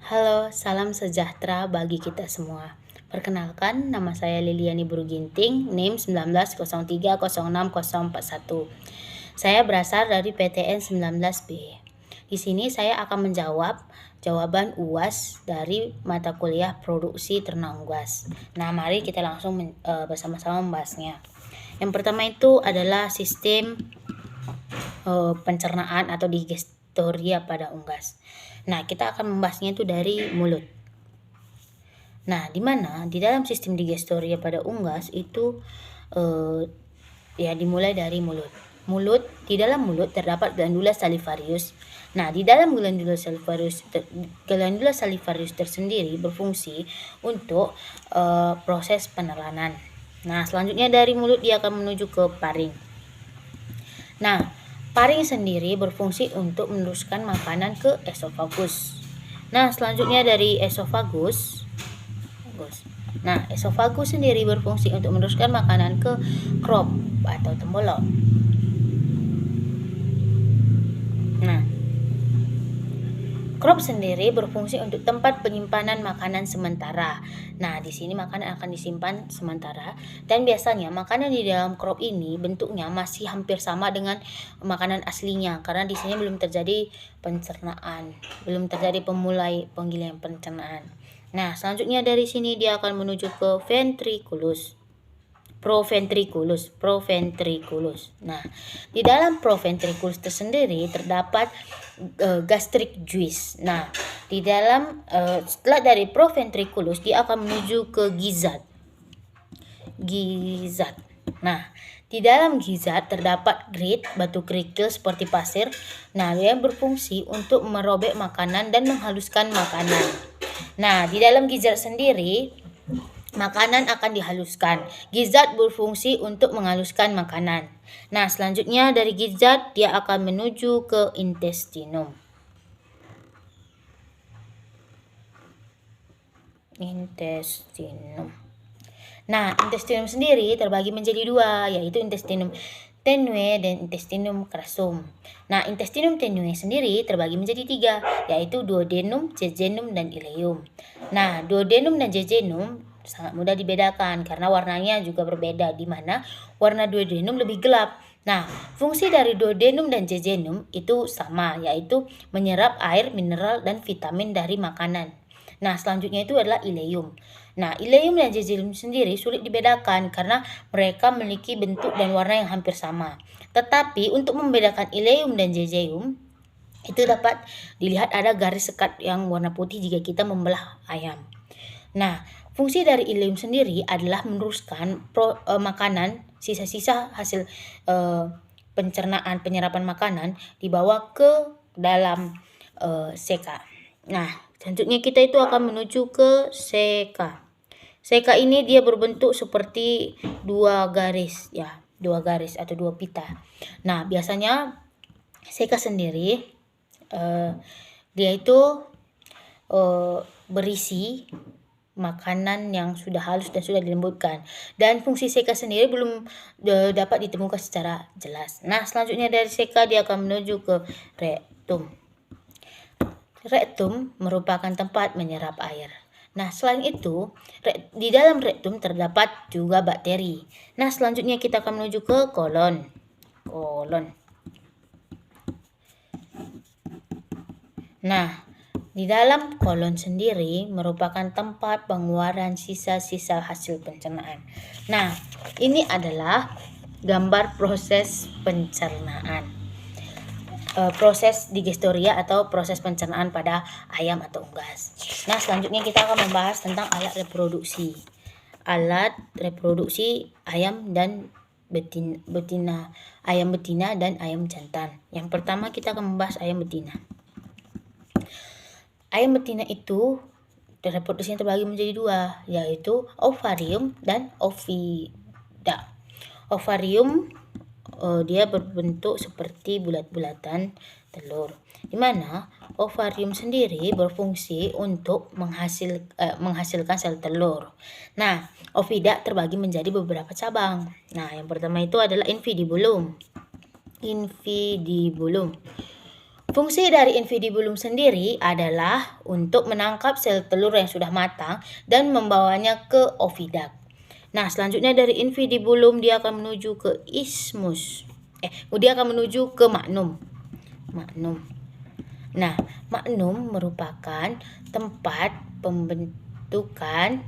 Halo, salam sejahtera bagi kita semua. Perkenalkan, nama saya Liliani Buruginting, NIM 19030601. Saya berasal dari PTN 19B. Di sini saya akan menjawab jawaban UAS dari mata kuliah Produksi Ternak Unggas. Nah, mari kita langsung bersama-sama membahasnya. Yang pertama itu adalah sistem pencernaan atau digestoria pada unggas. Nah, kita akan membahasnya itu dari mulut. Nah, di mana di dalam sistem digestoria pada unggas itu dimulai dari mulut. Di dalam mulut terdapat glandula salivarius. Nah, di dalam glandula salivarius tersendiri berfungsi untuk proses penelanan. Nah, selanjutnya dari mulut dia akan menuju ke paring. Nah, paring sendiri berfungsi untuk meneruskan makanan ke esofagus. Nah, selanjutnya dari esofagus. Nah, esofagus sendiri berfungsi untuk meneruskan makanan ke crop atau tembolok. Nah, crop sendiri berfungsi untuk tempat penyimpanan makanan sementara. Nah, di sini makanan akan disimpan sementara dan biasanya makanan di dalam crop ini bentuknya masih hampir sama dengan makanan aslinya karena di sini belum terjadi pencernaan, belum terjadi penggilingan pencernaan. Nah, selanjutnya dari sini dia akan menuju ke ventriculus. Proventriculus. Nah, di dalam proventriculus tersendiri terdapat gastric juice. Nah, di dalam setelah dari proventriculus dia akan menuju ke gizat. Nah, di dalam gizat terdapat grit, batu kerikil seperti pasir. Nah, dia berfungsi untuk merobek makanan dan menghaluskan makanan. Nah, di dalam gizat sendiri makanan akan dihaluskan. Gizat berfungsi untuk menghaluskan makanan. Nah, selanjutnya dari gizat dia akan menuju ke intestinum. Nah, intestinum sendiri terbagi menjadi dua, yaitu intestinum tenue dan intestinum crassum. Nah, intestinum tenue sendiri terbagi menjadi tiga, yaitu duodenum, jejunum, dan ileum. Nah, duodenum dan jejunum sangat mudah dibedakan karena warnanya juga berbeda, di mana warna duodenum lebih gelap. Nah, fungsi dari duodenum dan jejunum itu sama, yaitu menyerap air, mineral, dan vitamin dari makanan. Nah, selanjutnya itu adalah ileum. Nah, ileum dan jejunum sendiri sulit dibedakan karena mereka memiliki bentuk dan warna yang hampir sama. Tetapi untuk membedakan ileum dan jejunum itu dapat dilihat ada garis sekat yang warna putih jika kita membelah ayam. Nah, fungsi dari ileum sendiri adalah meneruskan makanan, sisa-sisa hasil penyerapan makanan dibawa ke dalam seka. Nah, selanjutnya kita itu akan menuju ke seka. Seka ini dia berbentuk seperti dua garis atau dua pita. Nah, biasanya seka sendiri dia itu berisi makanan yang sudah halus dan sudah dilembutkan, dan fungsi seka sendiri belum dapat ditemukan secara jelas. Nah, selanjutnya dari seka dia akan menuju ke rektum. Rektum merupakan tempat menyerap air. Nah, selain itu, di dalam rektum terdapat juga bakteri. Nah, selanjutnya kita akan menuju ke kolon. Nah, di dalam kolon sendiri merupakan tempat pengeluaran sisa-sisa hasil pencernaan. Nah, ini adalah gambar proses pencernaan. Proses digestoria atau proses pencernaan pada ayam atau unggas. Nah, selanjutnya kita akan membahas tentang alat reproduksi. Alat reproduksi ayam dan betina, ayam betina dan ayam jantan. Yang pertama kita akan membahas ayam betina. Ayam betina itu reproduksinya terbagi menjadi dua, yaitu ovarium dan ovida. Ovarium dia berbentuk seperti bulat-bulatan telur, di mana ovarium sendiri berfungsi untuk menghasilkan sel telur. Nah, ovida terbagi menjadi beberapa cabang. Nah, yang pertama itu adalah infidibulum. Fungsi dari infundibulum sendiri adalah untuk menangkap sel telur yang sudah matang dan membawanya ke oviduct. Nah, selanjutnya dari infundibulum dia akan menuju ke isthmus. Dia akan menuju ke magnum. Nah, magnum merupakan tempat pembentukan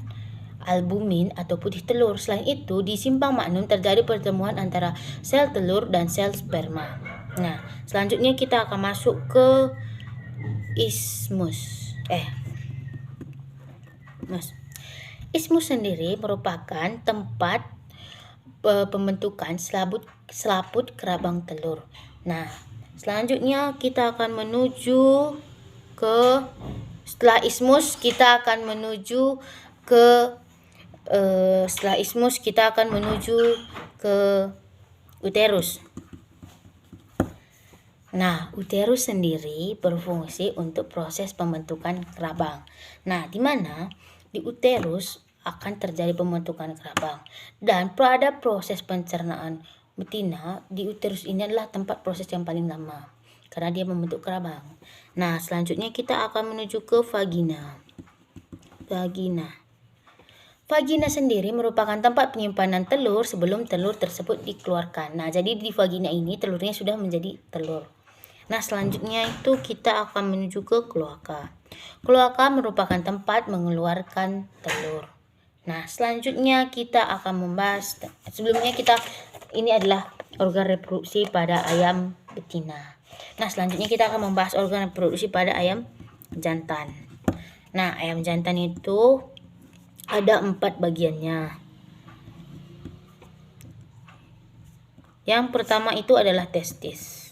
albumin atau putih telur. Selain itu, di simpang magnum terjadi pertemuan antara sel telur dan sel sperma. Nah, selanjutnya kita akan masuk ke isthmus. Isthmus sendiri merupakan tempat pembentukan selaput kerabang telur. Nah, selanjutnya kita akan menuju ke setelah isthmus kita akan menuju ke uterus. Nah, uterus sendiri berfungsi untuk proses pembentukan kerabang. Nah, di mana di uterus akan terjadi pembentukan kerabang. Dan pada proses pencernaan betina, di uterus ini adalah tempat proses yang paling lama karena dia membentuk kerabang. Nah, selanjutnya kita akan menuju ke vagina. Vagina sendiri merupakan tempat penyimpanan telur sebelum telur tersebut dikeluarkan. Nah, jadi di vagina ini telurnya sudah menjadi telur. Nah, selanjutnya itu kita akan menuju ke kloaka. Kloaka merupakan tempat mengeluarkan telur. Nah, selanjutnya kita akan membahas, ini adalah organ reproduksi pada ayam betina. Nah, selanjutnya kita akan membahas organ reproduksi pada ayam jantan. Nah, ayam jantan itu ada 4 bagiannya. Yang pertama itu adalah testis.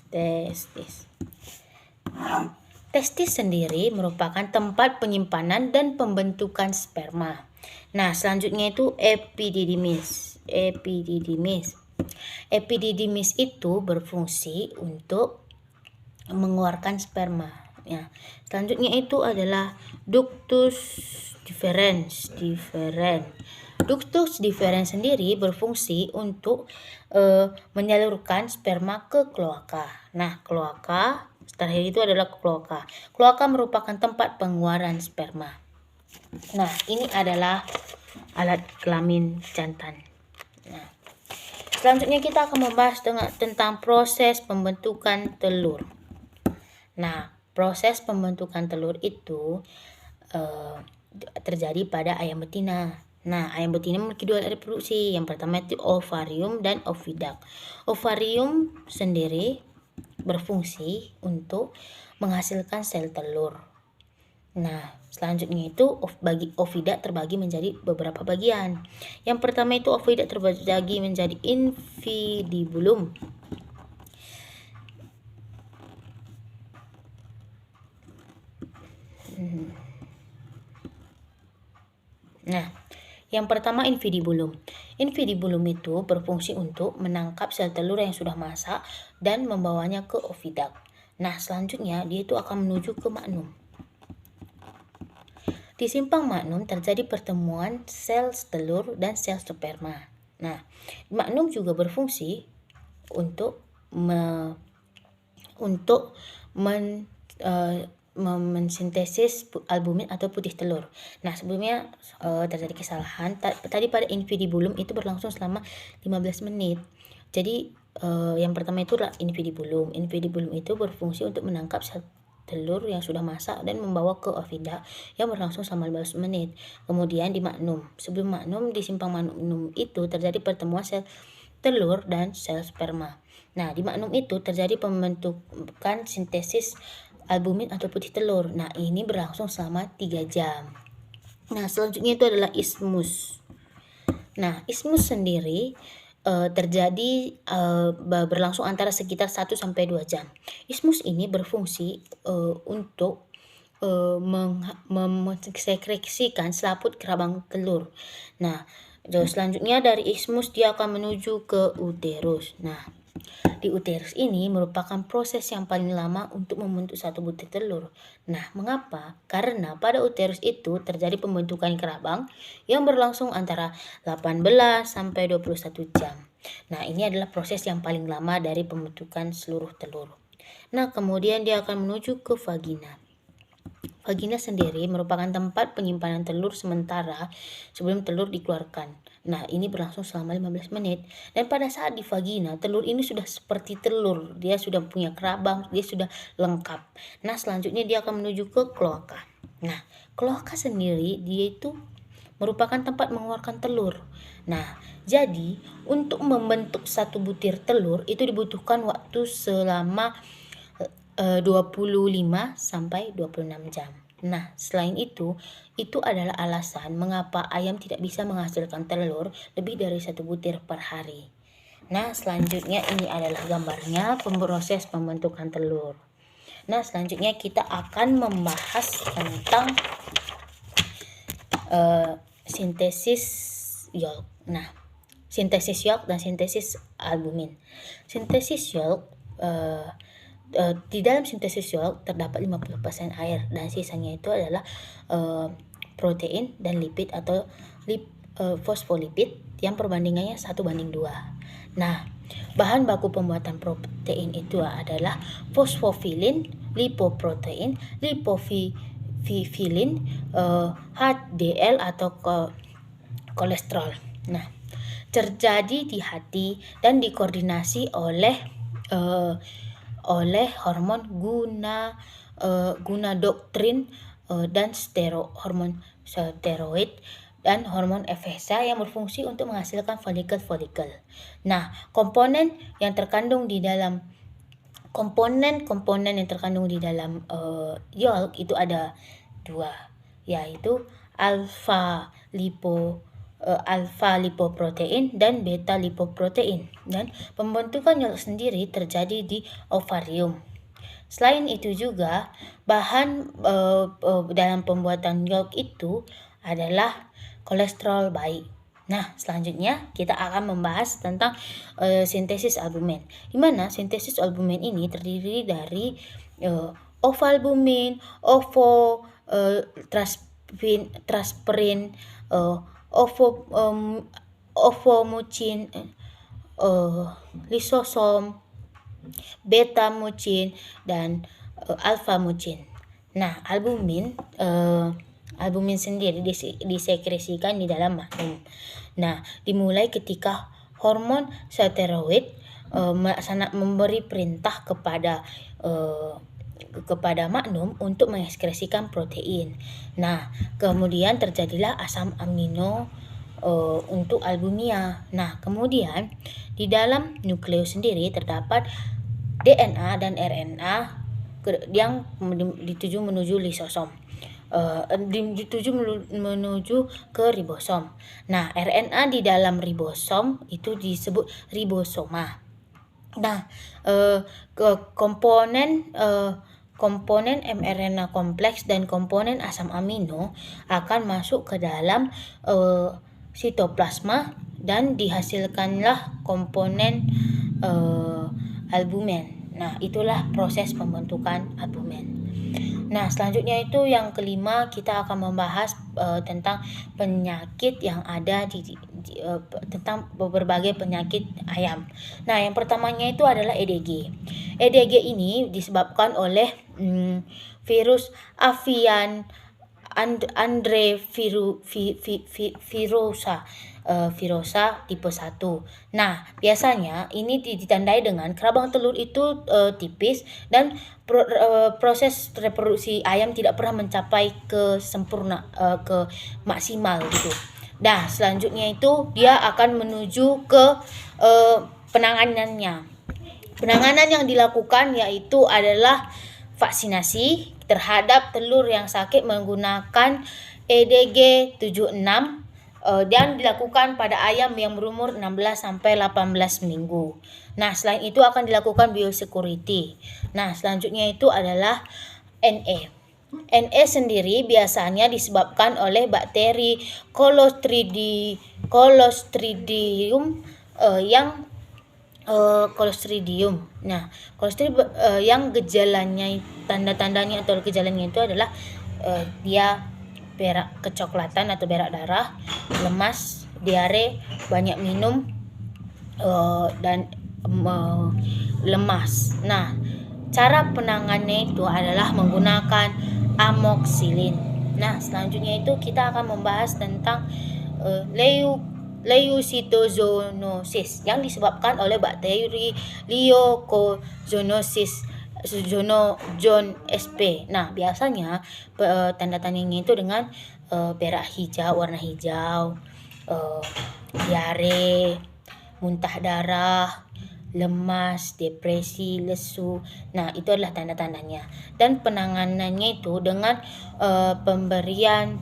Testis sendiri merupakan tempat penyimpanan dan pembentukan sperma. Nah, selanjutnya itu epididymis. Epididymis itu berfungsi untuk mengeluarkan sperma. Ya. Selanjutnya itu adalah ductus deferens. Ductus deferens sendiri berfungsi untuk menyalurkan sperma ke kloaka. Nah, kloaka terakhir itu adalah kloaka. Kloaka merupakan tempat pengeluaran sperma. Nah, ini adalah alat kelamin jantan. Nah, selanjutnya kita akan membahas tentang proses pembentukan telur. Nah, proses pembentukan telur itu terjadi pada ayam betina. Nah, ayam betina memiliki 2 alat reproduksi. Yang pertama itu ovarium dan oviduct. Ovarium sendiri berfungsi untuk menghasilkan sel telur. Nah, selanjutnya itu oviduct terbagi menjadi beberapa bagian. Yang pertama itu oviduct terbagi menjadi infundibulum. Nah, yang pertama infundibulum. Infundibulum itu berfungsi untuk menangkap sel telur yang sudah masak dan membawanya ke oviduct. Nah, selanjutnya dia itu akan menuju ke magnum. Di simpang magnum terjadi pertemuan sel telur dan sel sperma. Nah, magnum juga berfungsi untuk mensintesis albumin atau putih telur. Nah, sebelumnya terjadi kesalahan. Tadi pada infundibulum itu berlangsung selama 15 menit. Jadi yang pertama itu adalah infundibulum. Infundibulum itu berfungsi untuk menangkap sel telur yang sudah masak dan membawa ke oviduct yang berlangsung selama 15 menit. Kemudian di magnum. Sebelum magnum, di simpang magnum itu terjadi pertemuan sel telur dan sel sperma. Nah, di magnum itu terjadi pembentukan sintesis albumin atau putih telur. Nah, ini berlangsung selama 3 jam. Nah, selanjutnya itu adalah isthmus. Nah, isthmus sendiri terjadi berlangsung antara sekitar 1 sampai 2 jam. Isthmus ini berfungsi untuk mensekresikan selaput kerabang telur. Nah, selanjutnya dari isthmus dia akan menuju ke uterus. Nah, di uterus ini merupakan proses yang paling lama untuk membentuk satu butir telur. Nah, mengapa? Karena pada uterus itu terjadi pembentukan kerabang yang berlangsung antara 18 sampai 21 jam. Nah, ini adalah proses yang paling lama dari pembentukan seluruh telur. Nah, kemudian dia akan menuju ke vagina. Vagina sendiri merupakan tempat penyimpanan telur sementara sebelum telur dikeluarkan. Nah, ini berlangsung selama 15 menit. Dan pada saat di vagina, telur ini sudah seperti telur. Dia sudah punya kerabang, dia sudah lengkap. Nah, selanjutnya dia akan menuju ke kloaka. Nah, kloaka sendiri dia itu merupakan tempat mengeluarkan telur. Nah, jadi untuk membentuk satu butir telur itu dibutuhkan waktu selama 25 sampai 26 jam. Nah, selain itu adalah alasan mengapa ayam tidak bisa menghasilkan telur lebih dari 1 butir per hari. Nah, selanjutnya ini adalah gambarnya proses pembentukan telur. Nah, selanjutnya kita akan membahas tentang sintesis yolk. Nah, sintesis yolk dan sintesis albumin. Sintesis yolk di dalam sintesis yolk terdapat 50% air dan sisanya itu adalah protein dan lipid atau fosfolipid yang perbandingannya 1:2. Nah, bahan baku pembuatan protein itu adalah fosfofilin, lipoprotein, lipofilin, HDL atau kolesterol. Nah, terjadi di hati dan dikoordinasi oleh hormon gonadotropin dan hormon steroid dan hormon FSH yang berfungsi untuk menghasilkan folikel-folikel. Nah, komponen yang terkandung di dalam yolk itu ada 2, yaitu alfa lipoprotein dan beta lipoprotein, dan pembentukan yolk sendiri terjadi di ovarium. Selain itu juga bahan dalam pembuatan yolk itu adalah kolesterol baik. Nah, selanjutnya kita akan membahas tentang sintesis albumin. Di mana sintesis albumin ini terdiri dari ovalbumin, transferin, ovomucin, lisosom, beta-mucin, dan alfa-mucin. Nah, albumin sendiri disekresikan di dalam magnum. Nah, dimulai ketika hormon steroid memberi perintah kepada magnum untuk mengekskresikan protein. Nah, kemudian terjadilah asam amino untuk albumina. Nah, kemudian di dalam nukleus sendiri terdapat DNA dan RNA yang dituju menuju lisosom. Dituju menuju ke ribosom. Nah, RNA di dalam ribosom itu disebut ribosoma. Nah, komponen mRNA kompleks dan komponen asam amino akan masuk ke dalam sitoplasma dan dihasilkanlah komponen albumin. Nah, itulah proses pembentukan albumin. Nah, selanjutnya itu yang kelima, kita akan membahas tentang penyakit yang ada tentang berbagai penyakit ayam. Nah, yang pertamanya itu adalah EDG. EDG ini disebabkan oleh virus avian virosa tipe 1. Nah, biasanya ini ditandai dengan kerabang telur itu tipis dan proses reproduksi ayam tidak pernah mencapai ke maksimal gitu. Nah, selanjutnya itu dia akan menuju ke penanganannya. Penanganan yang dilakukan yaitu adalah vaksinasi terhadap telur yang sakit menggunakan EDG 76 dan dilakukan pada ayam yang berumur 16 sampai 18 minggu. Nah, selain itu akan dilakukan biosecurity. Nah, selanjutnya itu adalah NE. NE sendiri biasanya disebabkan oleh bakteri Clostridium Clostridium. Nah, Clostridium yang tanda-tandanya atau gejalanya itu adalah dia berak kecoklatan atau berak darah, lemas, diare, banyak minum dan lemas. Nah, cara penanganannya itu adalah menggunakan amoxicillin. Nah, selanjutnya itu kita akan membahas tentang leucitozonosis yang disebabkan oleh bakteri leukozonosis zone SP. Nah, biasanya tanda-tandanya itu dengan berak hijau, warna hijau, diare, muntah darah, lemas, depresi, lesu. Nah, itu adalah tanda-tandanya. Dan penanganannya itu dengan pemberian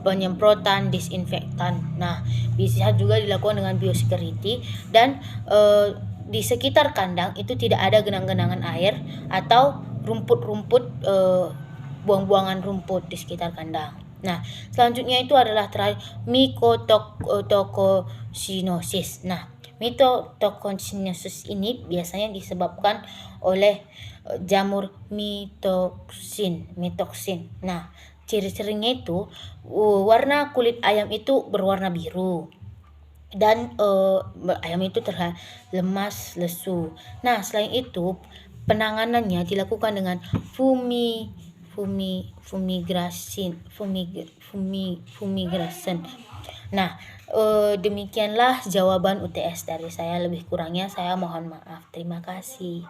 penyemprotan disinfektan. Nah, bisa juga dilakukan dengan biosecurity dan di sekitar kandang itu tidak ada genang-genangan air atau rumput-rumput, buang-buangan rumput di sekitar kandang. Nah, selanjutnya itu adalah terakhir mycotoxinosis. Nah, mycotoxinosis ini biasanya disebabkan oleh jamur mitoksin. Nah, ciri-cirinya itu warna kulit ayam itu berwarna biru dan ayam itu terlihat lemas, lesu. Nah, selain itu penanganannya dilakukan dengan fumigration. Nah, demikianlah jawaban UTS dari saya. Lebih kurangnya saya mohon maaf. Terima kasih.